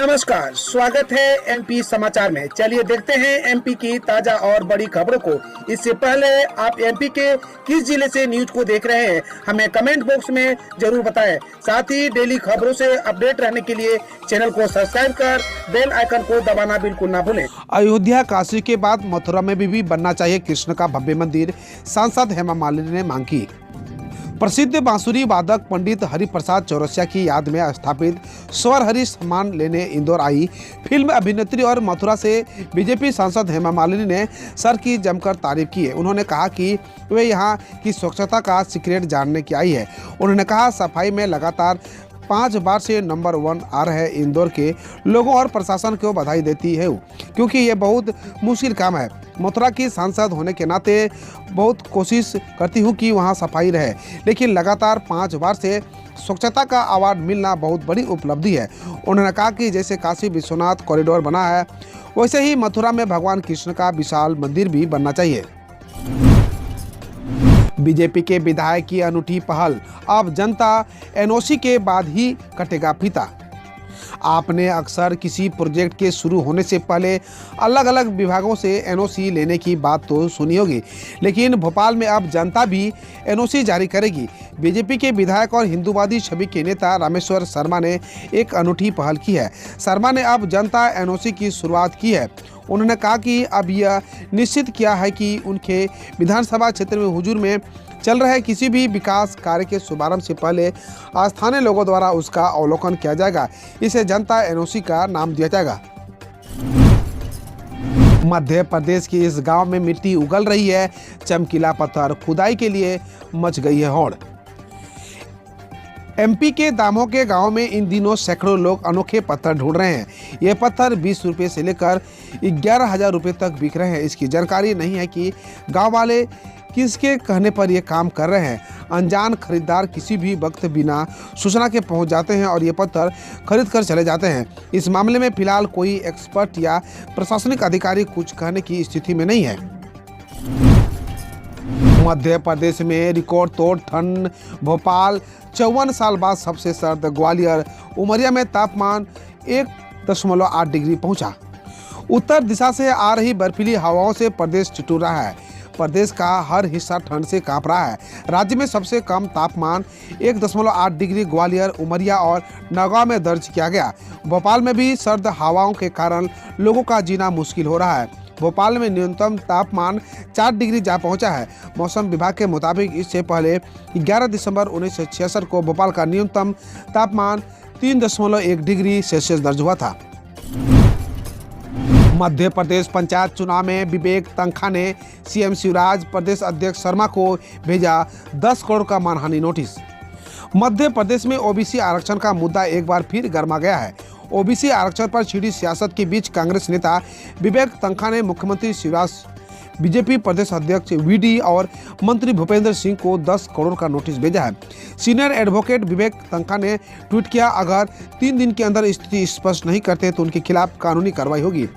नमस्कार, स्वागत है एमपी समाचार में। चलिए देखते हैं एमपी की ताजा और बड़ी खबरों को। इससे पहले आप एमपी के किस जिले से न्यूज को देख रहे हैं, हमें कमेंट बॉक्स में जरूर बताएं। साथ ही डेली खबरों से अपडेट रहने के लिए चैनल को सब्सक्राइब कर बेल आइकन को दबाना बिल्कुल ना भूलें। अयोध्या काशी के बाद मथुरा में भी बनना चाहिए कृष्ण का भव्य मंदिर, सांसद हेमा मालिनी ने मांग की। प्रसिद्ध बांसुरी वादक पंडित हरिप्रसाद चौरसिया की याद में स्थापित स्वर हरि सम्मान लेने इंदौर आई फिल्म अभिनेत्री और मथुरा से बीजेपी सांसद हेमा मालिनी ने सर की जमकर तारीफ की है। उन्होंने कहा कि वे यहां की स्वच्छता का सीक्रेट जानने की आई है। उन्होंने कहा, सफाई में लगातार 5 बार से नंबर 1 आ रहे इंदौर के लोगों और प्रशासन को बधाई देती है, क्योंकि ये बहुत मुश्किल काम है। मथुरा की सांसद होने के नाते बहुत कोशिश करती हूँ कि वहाँ सफाई रहे, लेकिन लगातार 5 बार से स्वच्छता का अवार्ड मिलना बहुत बड़ी उपलब्धि है। उन्होंने कहा कि जैसे काशी विश्वनाथ कॉरिडोर बना है, वैसे ही मथुरा में भगवान कृष्ण का विशाल मंदिर भी बनना चाहिए। बीजेपी के विधायक की अनूठी पहल, अब जनता एनओसी के बाद ही कटेगा फीता। आपने अक्सर किसी प्रोजेक्ट के शुरू होने से पहले अलग अलग विभागों से एनओसी लेने की बात तो सुनी होगी, लेकिन भोपाल में अब जनता भी एनओसी जारी करेगी। बीजेपी के विधायक और हिंदूवादी छवि के नेता रामेश्वर शर्मा ने एक अनूठी पहल की है। शर्मा ने अब जनता एनओसी की शुरुआत की है। उन्होंने कहा कि अब यह निश्चित किया है कि उनके विधानसभा क्षेत्र में हुजूर में चल रहे किसी भी विकास कार्य के शुभारंभ से पहले स्थानीय लोगों द्वारा उसका अवलोकन किया जाएगा। इसे जनता एनओसी का नाम दिया जाएगा। मध्य प्रदेश के इस गांव में मिट्टी उगल रही है, चमकीला पत्थर खुदाई के लिए मच गई है होड़। एमपी के दामों के गांव में इन दिनों सैकड़ों लोग अनोखे पत्थर ढूंढ रहे हैं। ये पत्थर 20 रुपये से लेकर 11,000 रुपये तक बिक रहे हैं। इसकी जानकारी नहीं है कि गांव वाले किसके कहने पर ये काम कर रहे हैं। अनजान खरीदार किसी भी वक्त बिना सूचना के पहुंच जाते हैं और ये पत्थर खरीद कर चले जाते हैं। इस मामले में फिलहाल कोई एक्सपर्ट या प्रशासनिक अधिकारी कुछ कहने की स्थिति में नहीं है। मध्य प्रदेश में रिकॉर्ड तोड़ ठंड, भोपाल 54 साल बाद सबसे सर्द, ग्वालियर उमरिया में तापमान 1.8 डिग्री पहुंचा। उत्तर दिशा से आ रही बर्फीली हवाओं से प्रदेश ठिठुर रहा है। प्रदेश का हर हिस्सा ठंड से कांप रहा है। राज्य में सबसे कम तापमान 1.8 डिग्री ग्वालियर, उमरिया और नौगांव में दर्ज किया गया। भोपाल में भी सर्द हवाओं के कारण लोगों का जीना मुश्किल हो रहा है। भोपाल में न्यूनतम तापमान 4 डिग्री जा पहुंचा है। मौसम विभाग के मुताबिक इससे पहले 11 दिसंबर 1966 को भोपाल का न्यूनतम तापमान 3.1 डिग्री सेल्सियस दर्ज हुआ था। मध्य प्रदेश पंचायत चुनाव में विवेक तन्खा ने सीएम शिवराज, प्रदेश अध्यक्ष शर्मा को भेजा 10 करोड़ का मानहानि नोटिस। मध्य प्रदेश में ओबीसी आरक्षण का मुद्दा एक बार फिर गर्मा गया है। ओबीसी आरक्षण पर छिड़ी सियासत के बीच कांग्रेस नेता विवेक तन्खा ने मुख्यमंत्री शिवराज, बीजेपी प्रदेश अध्यक्ष वीडी और मंत्री भूपेंद्र सिंह को 10 करोड़ का नोटिस भेजा है। सीनियर एडवोकेट विवेक तन्खा ने ट्वीट किया, अगर 3 दिन के अंदर स्थिति स्पष्ट नहीं करते तो उनके खिलाफ कानूनी कार्रवाई होगी।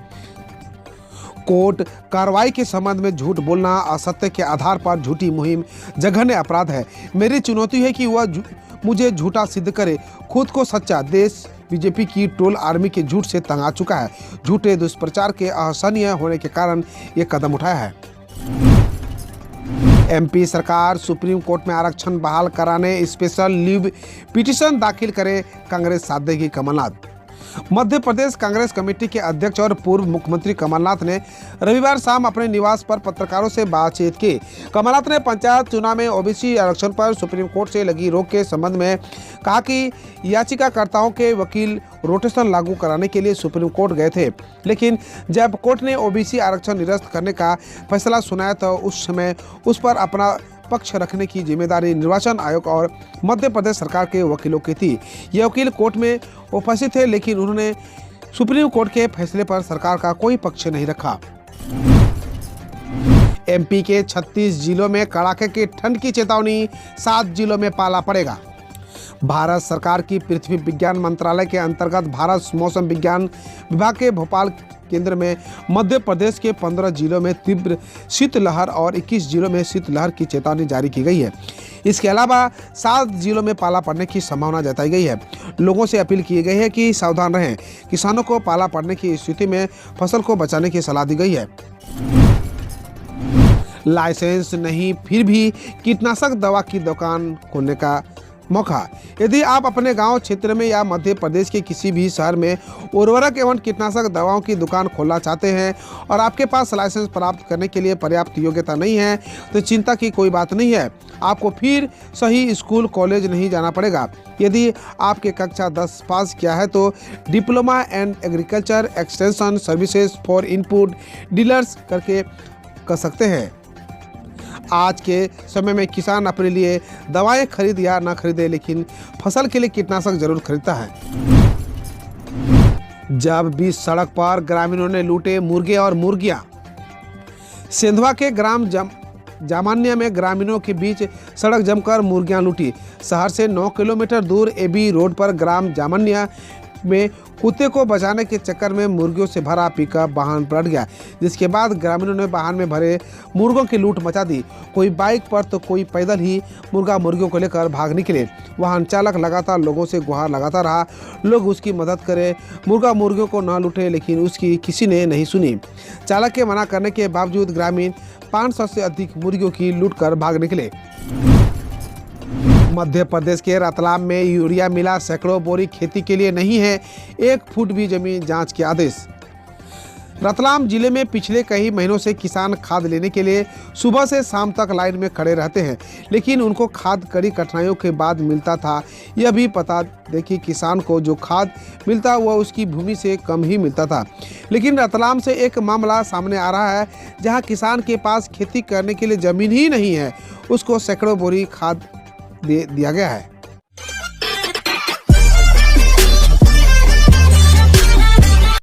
कोर्ट कार्रवाई के संबंध में झूठ बोलना, असत्य के आधार पर झूठी मुहिम जघन्य अपराध है। मेरी चुनौती है कि वह मुझे झूठा सिद्ध करे। खुद को सच्चा, देश बीजेपी की ट्रोल आर्मी के झूठ से तंग आ चुका है। झूठे दुष्प्रचार के असहनीय होने के कारण ये कदम उठाया है। एमपी सरकार सुप्रीम कोर्ट में आरक्षण बहाल कराने स्पेशल लीव पिटीशन दाखिल करे, कांग्रेस साथ देगी कमलनाथ। मध्य प्रदेश कांग्रेस कमेटी के अध्यक्ष और पूर्व मुख्यमंत्री कमलनाथ ने रविवार शाम अपने निवास पर पत्रकारों से बातचीत की। कमलनाथ ने पंचायत चुनाव में ओबीसी आरक्षण पर सुप्रीम कोर्ट से लगी रोक के संबंध में कहा कि याचिकाकर्ताओं के वकील रोटेशन लागू कराने के लिए सुप्रीम कोर्ट गए थे, लेकिन जब कोर्ट ने ओबीसी आरक्षण निरस्त करने का फैसला सुनाया तो उस समय उस पर अपना पक्ष रखने की जिम्मेदारी निर्वाचन आयोग और मध्य प्रदेश सरकार के वकीलों की थी। ये वकील कोर्ट में उपस्थित थे, लेकिन उन्होंने सुप्रीम कोर्ट के फैसले पर सरकार का कोई पक्ष नहीं रखा। एमपी के 36 जिलों में कड़ाके की ठंड की चेतावनी, 7 जिलों में पाला पड़ेगा। भारत सरकार की पृथ्वी विज्ञान मंत्रालय के अंतर्गत भारत मौसम विज्ञान विभाग के भोपाल केंद्र में मध्य प्रदेश के 15 जिलों में तीव्र शीतलहर और 21 जिलों में शीतलहर की चेतावनी जारी की गई है। इसके अलावा 7 जिलों में पाला पड़ने की संभावना जताई गई है। लोगों से अपील की गई है कि सावधान रहें। किसानों को पाला पड़ने की स्थिति में फसल को बचाने की सलाह दी गई है। लाइसेंस नहीं फिर भी कीटनाशक दवा की दुकान खोलने का मौका। यदि आप अपने गांव क्षेत्र में या मध्य प्रदेश के किसी भी शहर में उर्वरक एवं कीटनाशक दवाओं की दुकान खोलना चाहते हैं और आपके पास लाइसेंस प्राप्त करने के लिए पर्याप्त योग्यता नहीं है, तो चिंता की कोई बात नहीं है। आपको फिर सही स्कूल कॉलेज नहीं जाना पड़ेगा। यदि आपके कक्षा 10 पास किया है तो diploma and agriculture extension services for input dealers करके कर सकते हैं। आज के समय में किसान अपने लिए दवाएं खरीद या ना खरीदे, लेकिन फसल के लिए कीटनाशक जरूर खरीदता है। जब बीच सड़क पर ग्रामीणों ने लूटे मुर्गे और मुर्गियां। सेंधवा के ग्राम जामान्या में ग्रामीणों के बीच सड़क जमकर मुर्गियां लूटी। शहर से 9 किलोमीटर दूर एबी रोड पर ग्राम जामान्या में कुत्ते को बचाने के चक्कर में मुर्गियों से भरा पिकअप वाहन पलट गया, जिसके बाद ग्रामीणों ने वाहन में भरे मुर्गों की लूट मचा दी। कोई बाइक पर तो कोई पैदल ही मुर्गा मुर्गियों को लेकर भाग निकले। वाहन चालक लगातार लोगों से गुहार लगाता रहा, लोग उसकी मदद करें, मुर्गा मुर्गियों को न लूटे, लेकिन उसकी किसी ने नहीं सुनी। चालक के मना करने के बावजूद ग्रामीण 500 से अधिक मुर्गियों की लूट कर भाग निकले। मध्य प्रदेश के रतलाम में यूरिया मिला, सैकड़ों बोरी खेती के लिए नहीं है, 1 फुट भी जमीन जांच के आदेश। रतलाम जिले में पिछले कई महीनों से किसान खाद लेने के लिए सुबह से शाम तक लाइन में खड़े रहते हैं, लेकिन उनको खाद कड़ी कठिनाइयों के बाद मिलता था। यह भी पता देखिए किसान को जो खाद मिलता वह उसकी भूमि से कम ही मिलता था। लेकिन रतलाम से एक मामला सामने आ रहा है, जहां किसान के पास खेती करने के लिए जमीन ही नहीं है, उसको सैकड़ों बोरी खाद दे दिया गया है।